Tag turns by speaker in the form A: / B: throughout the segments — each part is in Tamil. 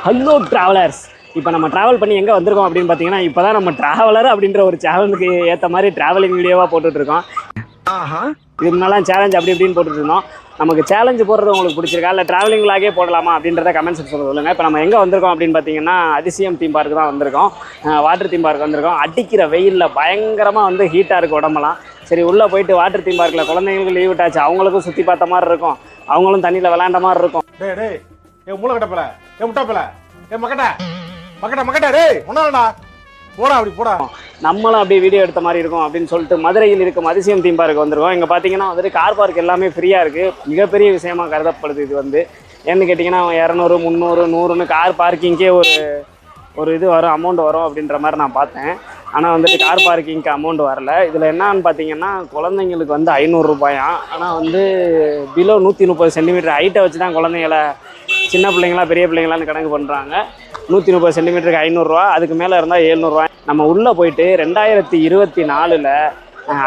A: ஹலோ ட்ராவலர்ஸ், இப்போ நம்ம ட்ராவல் பண்ணி எங்கே வந்திருக்கோம் அப்படின்னு பார்த்தீங்கன்னா, இப்போ தான் நம்ம ட்ராவலர் அப்படின்ற ஒரு சேனலுக்கு ஏற்ற மாதிரி ட்ராவலிங் வீடியோவாக போட்டுட்ருக்கோம். இது முன்னாலாம் சேலஞ்ச் அப்படி இப்படின்னு போட்டுருந்தோம். நமக்கு சேலஞ்சு போடுறது உங்களுக்கு பிடிச்சிருக்கா, இல்லை ட்ராவலிங் விலாகே போடலாமா அப்படின்றத கமெண்ட் செக்ஷனில் சொல்லுங்கள். இப்போ நம்ம எங்கே வந்திருக்கோம் அப்படின்னு பார்த்தீங்கன்னா, அதிசயம் தீம் பார்க்கு தான் வந்திருக்கோம். வாட்டர் தீம் பார்க் வந்திருக்கோம். அடிக்கிற வெயிலில் பயங்கரமாக வந்து ஹீட்டாக இருக்குது உடம்பெல்லாம். சரி, உள்ளே போயிட்டு வாட்டர் தீம் பார்க்கில் குழந்தைங்களுக்கு லீவ் விட்டாச்சு, அவங்களுக்கும் சுற்றி பார்த்த மாதிரி இருக்கும், அவங்களும் தண்ணியில் விளையாண்ட மாதிரி இருக்கும்.
B: மூளை கட்டப்பல முட்டாப்பல மக்கட்டா மக்கட்டா மக்கட்டா டேய் ஒன்னாடா போடா அப்படி போடா.
A: நம்மளும் அப்படியே வீடியோ எடுத்த மாதிரி இருக்கும் அப்படின்னு சொல்லிட்டு மதுரையில் இருக்கும் அதிசயம் தீம் பார்க் வந்திருக்கோம். இங்கே பார்த்தீங்கன்னா வந்துட்டு கார் பார்க் எல்லாமே ஃப்ரீயாக இருக்குது. மிகப்பெரிய விஷயமாக கருதப்படுது இது வந்து. ஏன்னு கேட்டிங்கன்னா 200, 300, 100ன்னு கார் பார்க்கிங்கே ஒரு இது வரும், அமௌண்ட் வரும் அப்படின்ற மாதிரி நான் பார்த்தேன். ஆனால் வந்துட்டு கார் பார்க்கிங்க்கு அமௌண்ட் வரல. இதில் என்னான்னு பார்த்தீங்கன்னா, குழந்தைங்களுக்கு வந்து 500 ரூபாயாம். ஆனால் வந்து பிலோ 130 சென்டிமீட்டர் ஹைட்டை வச்சு தான் குழந்தைங்கள, சின்ன பிள்ளைங்களா பெரிய பிள்ளைங்களான்னு கணக்கு பண்ணுறாங்க. 130 சென்டிமீட்டருக்கு 500 ரூபா, அதுக்கு மேலே இருந்தால் 700 ரூபா. நம்ம உள்ளே போயிட்டு 2024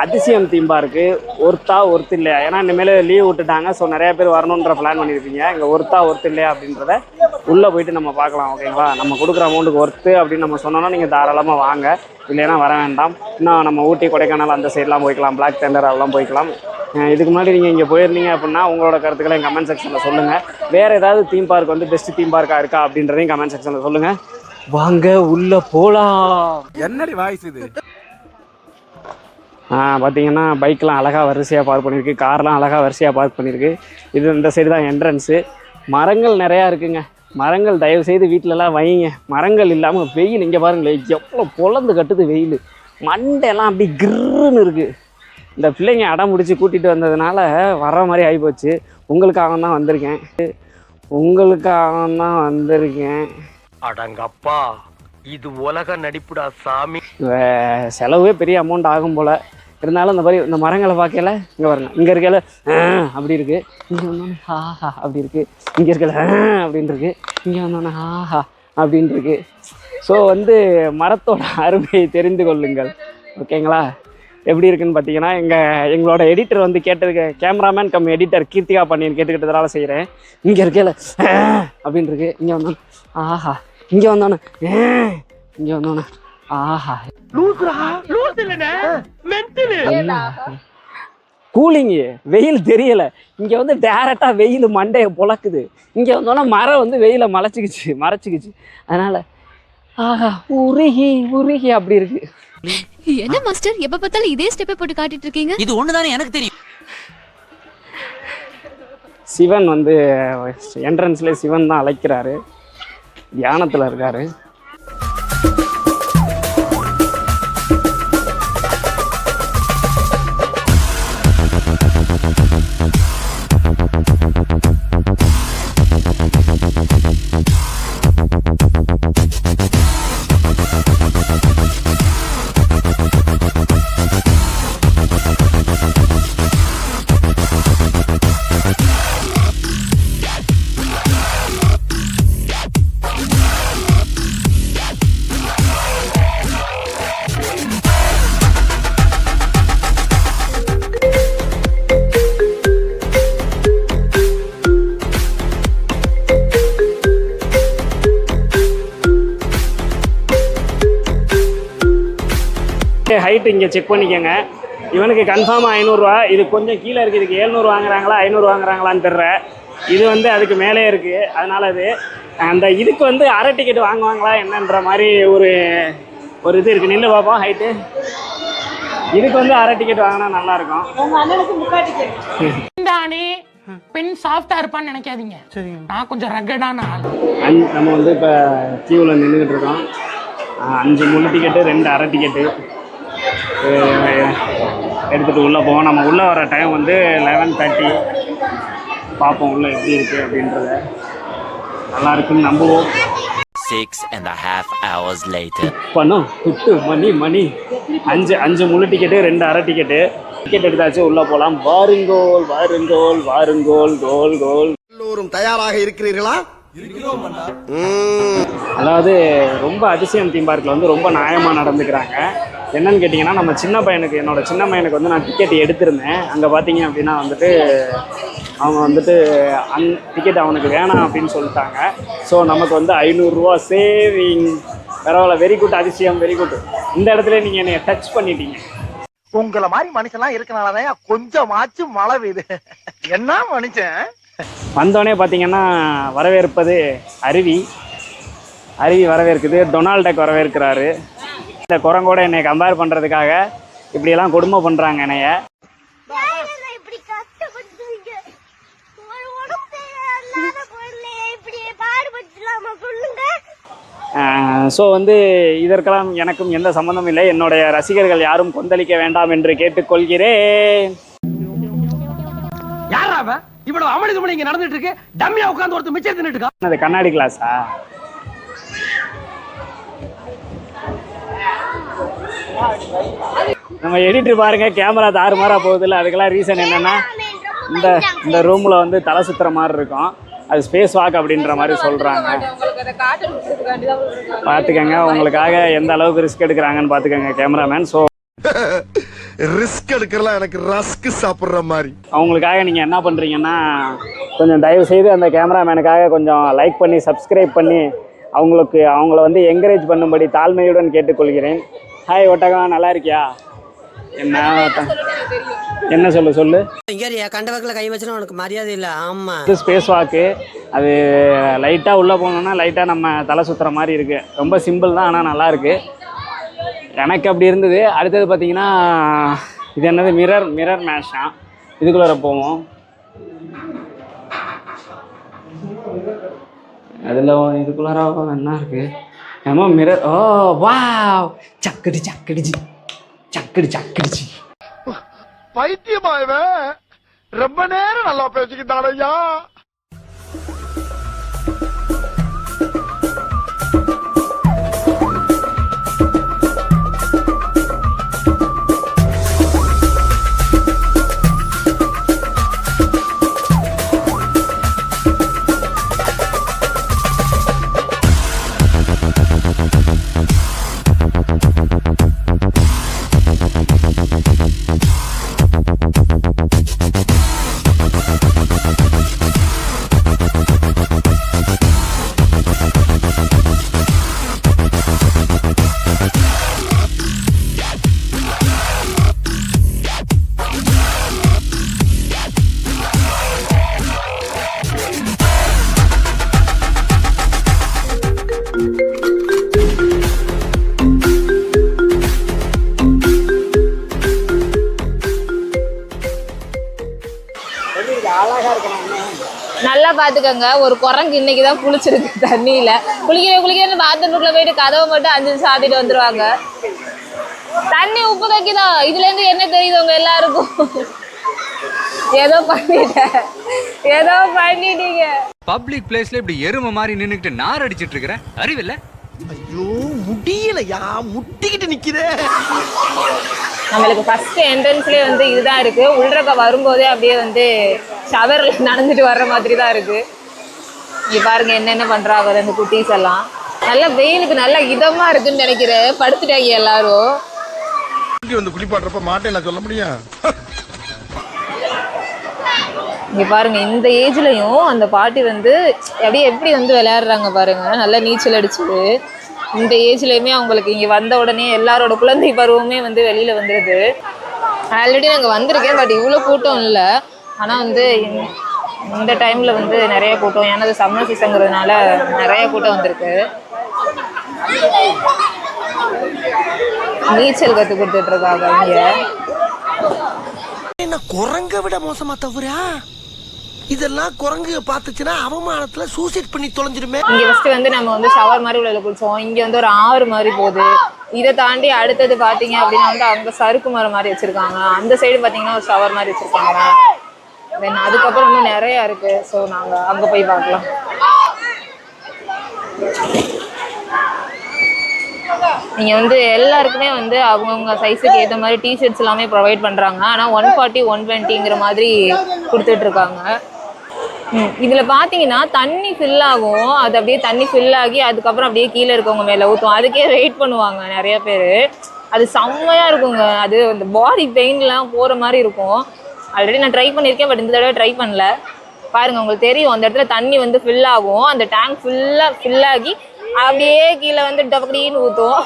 A: அதிசயம் தீம் பார்க்கு ஒர்த்து இல்லையா, ஏன்னா இனிமேல் லீவ் விட்டுட்டாங்க. ஸோ நிறையா பேர் வரணுன்ற பிளான் பண்ணியிருப்பீங்க. இங்கே ஒர்த்து இல்லையா அப்படின்றத உள்ளே போயிட்டு நம்ம பார்க்கலாம். ஓகேங்களா, நம்ம கொடுக்குற அமௌண்ட்டுக்கு ஒர்த்து அப்படின்னு நம்ம சொன்னோன்னா நீங்கள் தாராளமாக வாங்க, இல்லைன்னா வர வேண்டாம். இன்னும் நம்ம ஊட்டி, கொடைக்கானல் அந்த சைட்லாம் போய்க்கலாம், பிளாக் தண்டர் அதெல்லாம் போய்க்கலாம். இதுக்கு முன்னாடி நீங்கள் இங்கே போயிருந்தீங்க அப்படின்னா உங்களோட கருத்துக்களை என் கமெண்ட் செக்ஷனில் சொல்லுங்கள். வேறு ஏதாவது தீம் பார்க் வந்து பெஸ்ட் தீம் பார்க்காக இருக்கா அப்படின்றதையும் கமெண்ட் செக்ஷனில் சொல்லுங்கள். வாங்க உள்ளே போகலாம்.
B: என்னடி வாய்ஸ் இது?
A: பார்த்தீங்கன்னா பைக்கெலாம் அழகாக வரிசையாக பார்க் பண்ணியிருக்கு, கார்லாம் அழகாக வரிசையாக பார்க் பண்ணியிருக்கு. இது இந்த சைடு தான் என்ட்ரன்ஸு. மரங்கள் நிறையா இருக்குங்க. மரங்கள் தயவுசெய்து வீட்டிலலாம் வைங்க. மரங்கள் இல்லாமல் வெயில் இங்கே பாருங்களேன், எவ்வளோ பொழந்து கட்டுது வெயில். மண்டையெல்லாம் அப்படி கிருன்னு இருக்குது. இந்த பிள்ளைங்க அடம் முடிச்சு கூட்டிகிட்டு வந்ததுனால வர மாதிரி ஆகிப்போச்சு. உங்களுக்காக தான் வந்திருக்கேன்.
C: அடங்கப்பா, இது உலக நடிப்புடா சாமி.
A: செலவே பெரிய அமௌண்ட் ஆகும் போல். இருந்தாலும் இந்த மாதிரி இந்த மரங்களை பார்க்கல, இங்கே பாருங்க, இங்கே இருக்கல அப்படி இருக்குது, இங்கே வந்தோன்னே ஹாஹா அப்படி இருக்குது, இங்கே இருக்கல அப்படின்னு இருக்குது, இங்கே வந்தோன்னே ஹாஹா அப்படின்னு இருக்குது. ஸோ வந்து மரத்தோட அருமையை தெரிந்து கொள்ளுங்கள். ஓகேங்களா, எப்படி இருக்குன்னு பார்த்தீங்கன்னா, எங்களோட எடிட்டர் வந்து கேமராமேன் கம் எடிட்டர் கீர்த்திகா பண்ணின்னு கேட்டுக்கிட்டதால செய்கிறேன். இங்கே இருக்கல அப்படின்னு இருக்குது, இங்கே வந்தோன்னே ஆஹா, இங்கே வந்தோன்னே ஆஹா. கூலிங்கு வெயில் தெரியல. இங்கே வந்து டேரெக்டாக வெயில் மண்டையை பொழக்குது. இங்கே வந்தோன்னா மரம் வந்து வெயிலை மறைச்சிக்கிச்சு. அதனால ஆஹா உருகி அப்படி இருக்கு.
D: என்ன மாஸ்டர், எப்ப பார்த்தாலும் இதே ஸ்டெப்பை போட்டு காட்டிட்டு இருக்கீங்க?
C: இது ஒண்ணுதானே எனக்கு தெரியும்.
A: சிவன் வந்து என்ட்ரன்ஸ்ல சிவன் தான் அழைக்கிறாரு, தியானத்தில் இருக்காரு. ஹைட்டு இங்கே செக் பண்ணிக்கோங்க. இவனுக்கு கன்ஃபார்மாக 500 ரூபா. இது கொஞ்சம் கீழே இருக்குது. இதுக்கு 700 வாங்குறாங்களா 500 வாங்குறாங்களான்னு தெரியல. இது வந்து அதுக்கு மேலே இருக்குது. அதனால் அது அந்த இதுக்கு வந்து அரை டிக்கெட் வாங்குவாங்களா என்னன்ற மாதிரி ஒரு இது இருக்குது. நின்று பார்ப்போம் ஹைட்டு. இதுக்கு வந்து அரை டிக்கெட் வாங்கினா நல்லாயிருக்கும்.
E: பெண் சாஃப்டா இருப்பான்னு நினைக்காதீங்க, நான் கொஞ்சம் ரகடான ஆள்.
A: நம்ம வந்து இப்போ கியூவில் நின்றுக்கிட்டு இருக்கோம். 5 முழு டிக்கெட்டு, 2 அரை டிக்கெட்டு எடுத்துகிட்டு உள்ளே போவோம். நம்ம உள்ளே வர டைம் வந்து 11:30. பார்ப்போம் உள்ளே எப்படி இருக்குது அப்படின்றத. நல்லா இருக்குன்னு நம்புவோம்.
C: 6.5 hours later.
A: பணம் துட்டு மணி 5 முழு டிக்கெட்டு, 2 அரை டிக்கெட்டு. டிக்கெட் எடுத்தாச்சு, உள்ளே போகலாம். வாருங்கோல் கோல்.
F: எல்லோரும் தயாராக இருக்கிறீர்களா?
A: அதாவது ரொம்ப அதிசயம் தீம் பார்க்கில் வந்து ரொம்ப நியாயமாக நடந்துக்கிறாங்க. என்னன்னு கேட்டிங்கன்னா, நம்ம என்னோட சின்ன பையனுக்கு வந்து நான் டிக்கெட் எடுத்திருந்தேன். அங்கே பார்த்தீங்க அப்படின்னா வந்துட்டு அவங்க வந்துட்டு டிக்கெட் அவனுக்கு வேணாம் அப்படின்னு சொல்லிட்டாங்க. ஸோ நமக்கு வந்து 500 ரூபா சேவிங். பரவாயில்ல, வெரி குட் அதிசயம், வெரி குட். இந்த இடத்துல நீங்கள் என்னை டச் பண்ணிட்டீங்க.
G: உங்களை மாதிரி மனுஷன்லாம் இருக்கனாலதான் கொஞ்சமாச்சும் மழை பெய்யுது. என்ன மனுஷன்.
A: வந்தோடனே பார்த்தீங்கன்னா வரவேற்பது அருவி வரவேற்குது. டொனால்ட் டக் வரவேற்கிறாரு. இந்த குரங்கோட என்னை கம்பேர் பண்ணுறதுக்காக இப்படியெல்லாம் கொடுமை பண்ணுறாங்க என்னைய. ஸோ வந்து இதற்கெல்லாம் எனக்கும் எந்த சம்மந்தமும் இல்லை. என்னுடைய ரசிகர்கள் யாரும் கொந்தளிக்க வேண்டாம் என்று கேட்டுக்கொள்கிறேன்.
G: யாரா இவ்வளவு அமளிதுமணி இங்க நடந்துட்டு இருக்கு? டம்மியா உட்கார்ந்து ஒருத்தர் மிச்சம் தின்னுட்டு இருக்கா.
A: அது கண்ணாடி கிளாஸா? நம்ம எடிட்டர் பாருங்க, கேமரா தாறுமாறா போகுதுல்ல. அதுக்கெல்லாம் ரீசன் என்னன்னா, இந்த ரூம்ல வந்து தலை சுத்துற மாதிரி இருக்கும். அது ஸ்பேஸ் வாக் அப்படின்ற மாதிரி சொல்றாங்க. பார்த்துக்கங்க, உங்களுக்காக எந்த அளவுக்கு ரிஸ்க் எடுக்கிறாங்கன்னு பார்த்துக்கங்க கேமராமேன். ஸோ
F: ரிஸ்க் எடுக்கலாம், எனக்கு ரஸ்க் சாப்பிடுற மாதிரி.
A: அவங்களுக்காக நீங்கள் என்ன பண்ணுறீங்கன்னா, கொஞ்சம் தயவு செய்து அந்த கேமராமேனுக்காக கொஞ்சம் லைக் பண்ணி சப்ஸ்கிரைப் பண்ணி அவங்கள வந்து என்கரேஜ் பண்ணும்படி தாழ்மையுடன் கேட்டுக்கொள்கிறேன். ஹாய் ஒட்டகம், நல்லா இருக்கியா? என்ன சொல்லு
H: கண்டவக்கில் கை வச்சுனா உனக்கு மரியாதை இல்லை. ஆமா,
A: இது ஸ்பேஸ் வாக்கு. அது லைட்டாக உள்ளே போனோம்னா லைட்டாக நம்ம தலை சுற்றுற மாதிரி இருக்குது. ரொம்ப சிம்பிள் தான், ஆனால் நல்லாயிருக்கு. எனக்கு அப்படி இருந்தது. அடுத்தது பார்த்தீங்கன்னா இது என்னது, மிரர் மேஷா. இதுக்குள்ளே போவோம். அதில் இதுக்குள்ளார என்ன இருக்குது? என்னமோ மிரர். ஓ வாவ், சக்கடிச்சு
F: பைத்தியமாயவே ரொம்ப நேரம் நல்லா பேசிக்கிட்டான் ஐயா.
I: நல்லா பாத்துக்கோங்க. ஒரு குரங்கு இன்னைக்குதான் குளிச்சிருக்கு தண்ணியில. குளிக்கிறேன்னு பாத்ரூம்ல போயிட்டு கதவை மட்டும் 5 நிமிஷம் ஆத்திட்டு வந்துருவாங்க. தண்ணி உப்பு கக்கிதான். இதுல இருந்து என்ன தெரியுது உங்க எல்லாருக்கும்? ஏதோ பண்ணிட்டீங்க.
J: பப்ளிக் பிளேஸ்ல இப்படி எருமை மாதிரி நின்னுக்கிட்டு நார் அடிச்சிட்டு இருக்கிற அறிவில்ல?
G: ஐயோ முடியலையா, முட்டிக்கிட்டு நிக்குதே.
I: நம்மளுக்கு ஃபர்ஸ்ட் என்ட்ரன்ஸ்லேயே வந்து இதுதான் இருக்கு. உள்றக்க வரும்போதே அப்படியே வந்து ஷவர்ல நனைஞ்சிட்டு வர்ற மாதிரி தான் இருக்கு. இங்க பாருங்க என்னென்ன பண்றாங்க அந்த குட்டீஸ் எல்லாம். நல்ல வெயிலுக்கு நல்ல இதமா இருக்குன்னு நினைக்கிறேன். படுத்துட்டாங்க எல்லாரும்.
F: வந்து குளிப்பாடுறப்ப மாட்டேன் நான் சொல்ல முடியும்.
I: இங்க பாருங்க, இந்த ஏஜ்லயும் அந்த பாட்டி வந்து எப்படி வந்து விளையாடுறாங்க பாருங்க. நல்லா நீச்சல் அடிச்சுது. இந்த ஏஜ்லயுமே அவங்களுக்கு இங்க வந்த உடனே எல்லாரோட குழந்தை பருவமே வந்து வெளியில வந்துடுது. ஆல்ரெடி நாங்கள் வந்திருக்கேன், பட் இவ்வளோ கூட்டம் இல்லை. ஆனால் வந்து இந்த டைம்ல வந்து நிறைய கூட்டம். ஏன்னா அது சம்மர் சீசன்ங்கிறதுனால நிறைய கூட்டம் வந்திருக்கு. நீச்சல் கற்றுக் கொடுத்துட்டு இருக்காங்க இங்க.
G: என்ன குரங்க விட மோசமா தவிரா? இதெல்லாம் குரங்கு பார்த்துச்சுன்னா அவமானத்துல சூசைட் பண்ணி தொலைஞ்சிருமே.
I: இங்க ஃபர்ஸ்ட் வந்து நம்ம வந்து ஷவர் மாதிரி உள்ள குளிச்சோம். இங்க வந்து ஒரு ஆறு மாதிரி போகுது. இதை தாண்டி அடுத்தது பாத்தீங்க அப்படின்னா வந்து அங்க சறுக்கு மரம் மாதிரி வச்சிருக்காங்க. அந்த சைடு பாத்தீங்கன்னா ஒரு ஷவர் மாதிரி வச்சிருக்காங்க. தென் அதுக்கப்புறம் இன்னும் நிறைய இருக்கு. ஸோ நாங்க அங்க போய் பார்க்கலாம். நீங்க வந்து எல்லாருக்குமே வந்து அவங்கவுங்க சைஸுக்கு ஏற்ற மாதிரி டிஷர்ட்ஸ் எல்லாமே ப்ரொவைட் பண்றாங்க. ஆனால் 140 120ங்கிற மாதிரி கொடுத்துட்டு இருக்காங்க. இதுல பாத்தீங்கன்னா தண்ணி ஃபில் ஆகும். அது அப்படியே தண்ணி ஃபில் ஆகி அதுக்கப்புறம் அப்படியே கீழே இருக்கவங்க மேல ஊற்றும். அதுக்கே வெயிட் பண்ணுவாங்க நிறைய பேர். அது செம்மையா இருக்குங்க. அது அந்த பாடி பெயின்லாம் போற மாதிரி இருக்கும். ஆல்ரெடி நான் ட்ரை பண்ணியிருக்கேன், பட் இந்த தடவை ட்ரை பண்ணல. பாருங்கள், உங்களுக்கு தெரியும் அந்த இடத்துல தண்ணி வந்து ஃபில் ஆகும், அந்த டேங்க் ஃபுல்லாக ஃபில் ஆகி அப்படியே கீழே வந்து டபக்கடின்னு ஊற்றும்.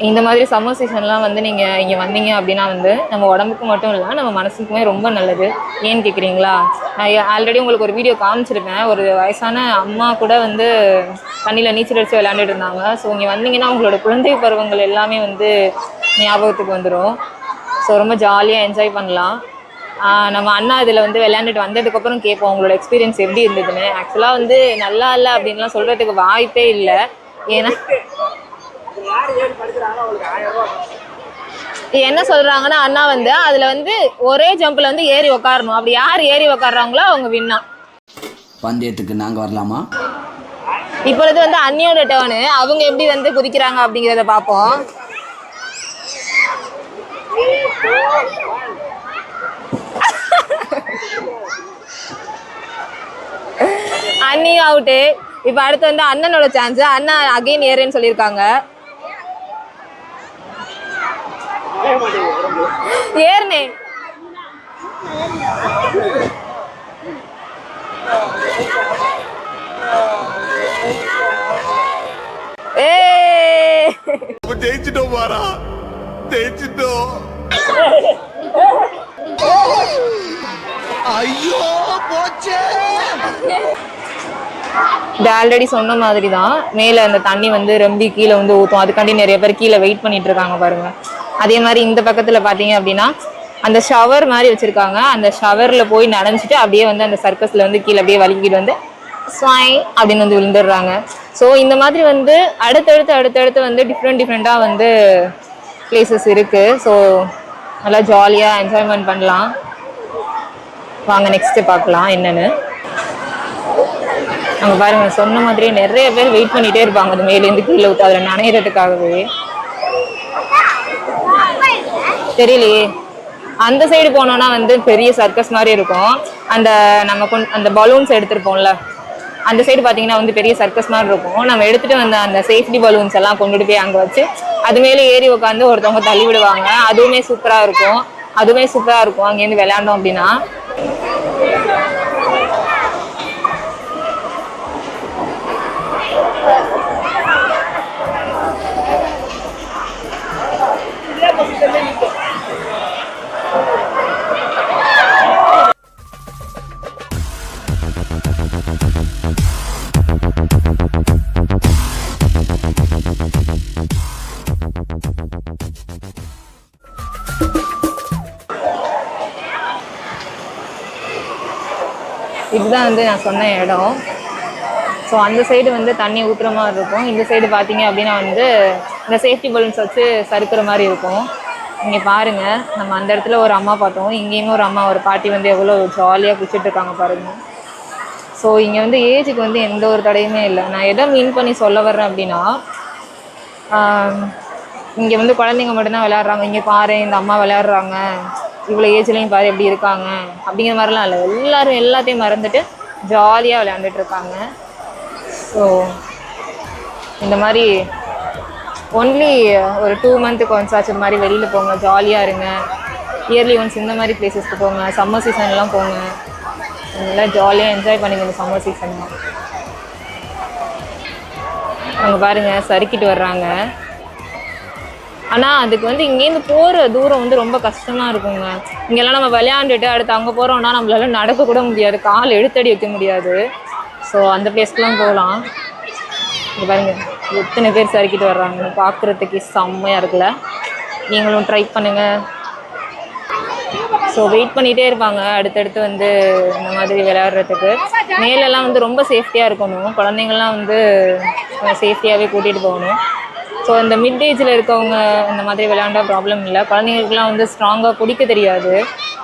I: இந்த மாதிரி சம்மர் சீசன்லாம் வந்து நீங்கள் இங்கே வந்தீங்க அப்படின்னா வந்து நம்ம உடம்புக்கு மட்டும் இல்லை, நம்ம மனசுக்குமே ரொம்ப நல்லது. ஏன்னு கேட்குறீங்களா, நான் ஆல்ரெடி உங்களுக்கு ஒரு வீடியோ காமிச்சிருப்பேன். ஒரு வயசான அம்மா கூட வந்து தண்ணியில் நீச்சல் அடித்து விளையாண்டுட்டு இருந்தாங்க. ஸோ இங்கே வந்தீங்கன்னா உங்களோட குழந்தை பருவங்கள் எல்லாமே வந்து ஞாபகத்துக்கு வந்துடும். ஸோ ரொம்ப ஜாலியாக என்ஜாய் பண்ணலாம். நம்ம அண்ணா இதில் வந்து விளையாண்டுட்டு வந்ததுக்கப்புறம் கேட்போம் உங்களோட எக்ஸ்பீரியன்ஸ் எப்படி இருந்ததுன்னு. ஆக்சுவலாக வந்து நல்லா இல்லை அப்படின்லாம் சொல்கிறதுக்கு வாய்ப்பே இல்லை. ஏன்னா என்ன சொல்றாங்கன்னா, அண்ணா வந்து அதுல வந்து ஒரே ஜம்ப்ல வந்து ஏறி உக்காரணும். அப்படி யார் ஏறி உக்காடுறாங்களோ அவங்க வின்னா.
K: பந்தயத்துக்கு நாங்க வரலாமா?
I: இப்பொழுது வந்து அண்ணியோட டர்னு, அவங்க எப்படி வந்து குதிக்கிறாங்க அப்படிங்கிறத பார்ப்போம். அண்ணி அவுட்டு. இப்ப அடுத்து வந்து அண்ணனோட சான்ஸ். அண்ணா அகைன் ஏறேன்னு சொல்லியிருக்காங்க. ஏறுனே
F: ஜெயிச்சிட்டோம் பாரா, ஜெயிச்சிட்டோம்.
G: ஐயோ போச்சே.
I: இது ஆல்ரெடி சொன்ன மாதிரி தான், மேலே அந்த தண்ணி வந்து ரொம்ப கீழே வந்து ஊற்றும். அதுக்காண்டி நிறைய பேர் கீழே வெயிட் பண்ணிட்டு இருக்காங்க பாருங்க. அதே மாதிரி இந்த பக்கத்தில் பார்த்தீங்க அப்படின்னா அந்த ஷவர் மாதிரி வச்சுருக்காங்க. அந்த ஷவரில் போய் நனைஞ்சிட்டு அப்படியே வந்து அந்த சர்க்கஸில் வந்து கீழே அப்படியே வலிக்கிட்டு வந்து ஸ்வாய் அப்படின்னு வந்து விழுந்துடுறாங்க. ஸோ இந்த மாதிரி வந்து அடுத்தடுத்து வந்து டிஃப்ரெண்ட்டாக வந்து பிளேசஸ் இருக்குது. ஸோ நல்லா ஜாலியாக என்ஜாய்மெண்ட் பண்ணலாம். வாங்க நெக்ஸ்ட்டு பார்க்கலாம் என்னென்னு. அங்கே பாருங்க, சொன்ன மாதிரியே நிறைய பேர் வெயிட் பண்ணிகிட்டே இருப்பாங்க அது மேலேருந்து கீழே ஊற்று அதில் நனையிறதுக்காகவே. தெரியலையே, அந்த சைடு போனோன்னா வந்து பெரிய சர்க்கஸ் மாதிரி இருக்கும். அந்த நம்ம அந்த பலூன்ஸ் எடுத்துருப்போம்ல, அந்த சைடு பார்த்தீங்கன்னா வந்து பெரிய சர்க்கஸ் மாதிரி இருக்கும். நம்ம எடுத்துகிட்டு வந்த அந்த சேஃப்டி பலூன்ஸ் எல்லாம் கொண்டுட்டு போய் அங்கே வச்சு அது மேலே ஏறி உட்காந்து ஒருத்தவங்க தள்ளி விடுவாங்க. அதுவுமே சூப்பராக இருக்கும். அங்கேருந்து விளையாண்டோம் அப்படின்னா. இதுதான் வந்து நான் சொன்ன இடம். ஸோ அந்த சைடு வந்து தண்ணி ஊற்றுற மாதிரி இருக்கும். இந்த சைடு பார்த்தீங்க அப்படின்னா வந்து இந்த சேஃப்டி பலூன்ஸ் வச்சு சறுக்கிற மாதிரி இருக்கும். இங்கே பாருங்கள், நம்ம அந்த இடத்துல ஒரு அம்மா பார்த்தோம், இங்கேயுமே ஒரு அம்மா ஒரு பாட்டி வந்து எவ்வளோ ஜாலியாக குளிச்சுட்டு இருக்காங்க பாருங்கள். ஸோ இங்கே வந்து ஏஜுக்கு வந்து எந்த ஒரு தடையுமே இல்லை. நான் எதை மீன் பண்ணி சொல்ல வர்றேன் அப்படின்னா, இங்கே வந்து குழந்தைங்க மட்டும்தான் விளையாடுறாங்க. இங்கே பாரு இந்த அம்மா விளையாடுறாங்க, இவ்வளோ ஏஜ்லேயும் பாரு எப்படி இருக்காங்க அப்படிங்கிற மாதிரிலாம் இல்லை. எல்லோரும் எல்லாத்தையும் மறந்துட்டு ஜாலியாக விளையாண்டுட்டு இருக்காங்க. ஸோ இந்த மாதிரி ஒன்லி ஒரு 2 மந்த்துக்கு ஒன்ஸ் ஆச்சு இந்த மாதிரி வெளியில் போங்க, ஜாலியாக இருங்க. இயர்லி ஒன்ஸ் இந்த மாதிரி பிளேசஸ்க்கு போங்க, சம்மர் சீசன்லாம் போங்க, நல்லா ஜாலியாக என்ஜாய் பண்ணுங்க இந்த சம்மர் சீசன்லாம். அங்கே பாருங்கள் சறுக்கிட்டு வர்றாங்க. ஆனால் அதுக்கு வந்து இங்கேருந்து போகிற தூரம் வந்து ரொம்ப கஷ்டமாக இருக்குங்க. இங்கெல்லாம் நம்ம விளையாண்டுட்டு அடுத்து அங்கே போகிறோம்னா நம்மளால நடக்கக்கூட முடியாது, கால் எடுத்தடி வைக்க முடியாது. ஸோ அந்த பிளேஸ்க்கெலாம் போகலாம். இங்கே பாருங்கள் எத்தனை பேர் சறுக்கிட்டு வர்றாங்க, பார்க்குறதுக்கு செம்மையாக இருக்குல்ல. நீங்களும் ட்ரை பண்ணுங்கள். ஸோ வெயிட் பண்ணிகிட்டே இருப்பாங்க அடுத்தடுத்து வந்து இந்த மாதிரி விளையாடுறதுக்கு. மேலெல்லாம் வந்து ரொம்ப சேஃப்டியாக இருக்கணும், குழந்தைங்கள்லாம் வந்து சேஃப்டியாகவே கூட்டிகிட்டு போகணும். ஸோ இந்த மிட் ஏஜில் இருக்கவங்க இந்த மாதிரி விளையாண்டா ப்ராப்ளம் இல்லை. குழந்தைங்களுக்குலாம் வந்து ஸ்ட்ராங்காக குடிக்க தெரியாது.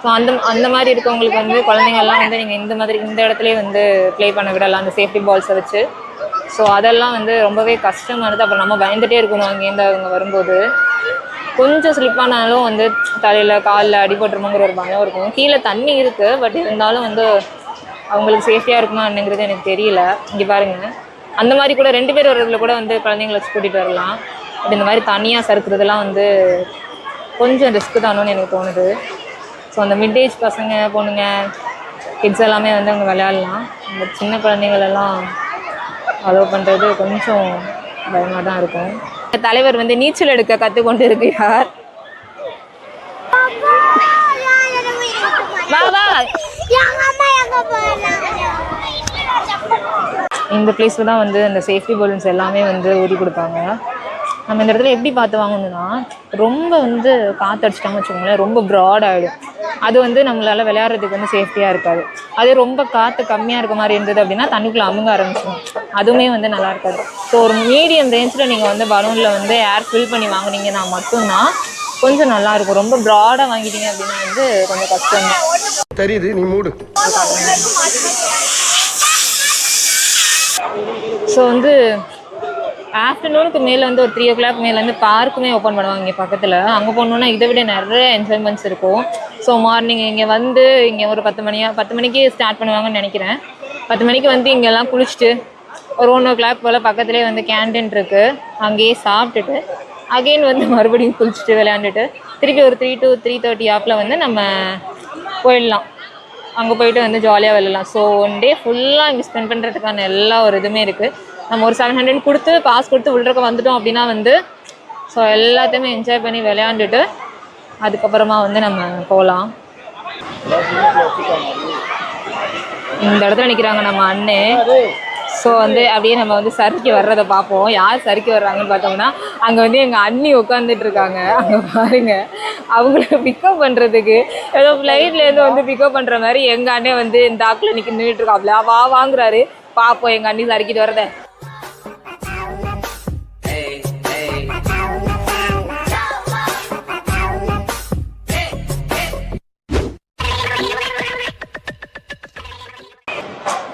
I: ஸோ அந்த மாதிரி இருக்கவங்களுக்கு வந்து குழந்தைங்கள்லாம் வந்து நீங்கள் இந்த இடத்துலேயே வந்து ப்ளே பண்ண விடலாம் அந்த சேஃப்டி பால்ஸை வச்சு. ஸோ அதெல்லாம் வந்து ரொம்பவே கஷ்டமானது. அப்புறம் நம்ம பயந்துகிட்டே இருக்கணும் அங்கேருந்து அவங்க வரும்போது. கொஞ்சம் ஸ்லிப்பானாலும் வந்து தலையில் காலில் அடிபட்டுருமோங்கிற ஒரு பயம் இருக்கும். கீழே தண்ணி இருக்குது, பட் இருந்தாலும் வந்து அவங்களுக்கு சேஃப்டியாக இருக்குமா என்னங்கிறது எனக்கு தெரியல. இங்கே பாருங்கள், அந்த மாதிரி கூட 2 பேர் வரதுல கூட வந்து குழந்தைங்கள வச்சு கூட்டிகிட்டு வரலாம். பட் இந்த மாதிரி தனியாக சறுக்கிறதுலாம் வந்து கொஞ்சம் ரிஸ்க்கு தானோன்னு எனக்கு தோணுது. ஸோ அந்த மிட் ஏஜ் பசங்க பொண்ணுங்க கிட்ஸ் எல்லாமே வந்து அங்கே விளையாடலாம். இந்த சின்ன குழந்தைங்களெல்லாம் அலோவ் பண்ணுறது கொஞ்சம் பயமாக தான் இருக்கும். தலைவர் வந்து நீச்சல் எடுக்க கற்றுக்கொண்டு இருக்கிறார். இந்த பிளேஸில் தான் வந்து அந்த சேஃப்டி பலூன்ஸ் எல்லாமே வந்து ஊதி கொடுப்பாங்க. நம்ம இந்த இடத்துல எப்படி பார்த்து வாங்கணும்னா, ரொம்ப வந்து காற்று அடிச்சிட்டாங்கன்னு வச்சுக்கோங்களேன், ரொம்ப ப்ராட் ஆகிடும். அது வந்து நம்மளால் விளையாடுறதுக்கு வந்து சேஃப்டியாக இருக்காது. அதே ரொம்ப காற்று கம்மியாக இருக்க மாதிரி இருந்தது அப்படின்னா தண்ணிக்குள்ளே அமுங்க ஆரம்பிச்சிடும். அதுவுமே வந்து நல்லா இருக்காது. ஸோ ஒரு மீடியம் ரேஞ்சில் நீங்கள் வந்து பலூனில் வந்து ஏர் ஃபில் பண்ணி வாங்குனீங்கன்னா மட்டும்தான் கொஞ்சம் நல்லாயிருக்கும். ரொம்ப ப்ராடாக வாங்கிட்டீங்க அப்படின்னா வந்து கொஞ்சம் கஷ்டம் தான்.
F: தெரியுது, நீ மூடு.
I: ஸோ வந்து ஆஃப்டர்நூனுக்கு மேலே வந்து ஒரு 3 o'clock மேலேருந்து பார்க்குமே ஓப்பன் பண்ணுவாங்க இங்கே பக்கத்தில். அங்கே போகணுன்னா இதை விட நிறைய என்ஜாய்மெண்ட்ஸ் இருக்கும். ஸோ மார்னிங் இங்கே வந்து இங்கே ஒரு 10 மணிக்கு ஸ்டார்ட் பண்ணுவாங்கன்னு நினைக்கிறேன். 10 மணிக்கு வந்து இங்கெல்லாம் குளிச்சுட்டு ஒரு 1 o'clock போல் பக்கத்துலேயே வந்து கேன்டீன் இருக்குது. அங்கேயே சாப்பிட்டுட்டு அகெயின் வந்து மறுபடியும் குளிச்சுட்டு விளையாண்டுட்டு திருப்பி ஒரு 3 to 3:30 ஆப்பில் வந்து நம்ம போயிடலாம். அங்கே போயிட்டு வந்து ஜாலியாக விளையாடலாம். ஸோ 1 day ஃபுல்லாக இங்கே ஸ்பெண்ட் பண்ணுறதுக்கான எல்லா ஒரு இதுவுமே இருக்குது. நம்ம ஒரு 700 கொடுத்து பாஸ் கொடுத்து உள்ளக்க வந்துட்டோம் அப்படின்னா வந்து ஸோ எல்லாத்தையுமே என்ஜாய் பண்ணி விளையாண்டுட்டு அதுக்கப்புறமா வந்து நம்ம போகலாம். இந்த இடத்துல நிற்கிறாங்க நம்ம அண்ணே. ஸோ வந்து அப்படியே நம்ம வந்து சறுக்கி வர்றதை பார்ப்போம். யார் சறுக்கி வர்றாங்கன்னு பார்த்தோம்னா அங்கே வந்து எங்கள் அண்ணி உட்காந்துட்டு இருக்காங்க. அங்கே பாருங்க, அவங்கள பிக்கப் பண்ணுறதுக்கு ஏதோ ஃப்ளைட்லேருந்து வந்து பிக்கப் பண்ணுற மாதிரி எங்கள் அண்ணே வந்து இந்த ஆக்கில் நின்றுட்டு இருக்காப்ல. வாங்குறாரு, பார்ப்போம் எங்கள் அண்ணி சறுக்கிட்டு வரதை.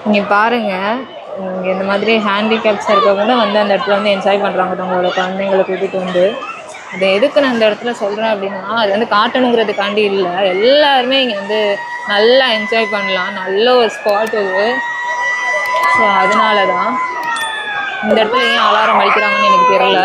I: இங்கே பாருங்கள், இங்கே இந்த மாதிரி ஹேண்டிகேப்ஸ் இருக்கவங்க வந்து அந்த இடத்துல வந்து என்ஜாய் பண்ணுறாங்க தங்களோட குழந்தைங்களை கூட்டிகிட்டு வந்து. அது எதுக்கு நான் இந்த இடத்துல சொல்கிறேன் அப்படின்னா, அது வந்து காட்டணுங்கிறதுக்காண்டி இல்லை, எல்லாருமே இங்கே வந்து நல்லா என்ஜாய் பண்ணலாம். நல்ல ஒரு ஸ்பாட் இது. ஸோ அதனால தான் இந்த இடத்துல ஏன் அலாரம் அடிக்கிறாங்கன்னு எனக்கு தெரியல.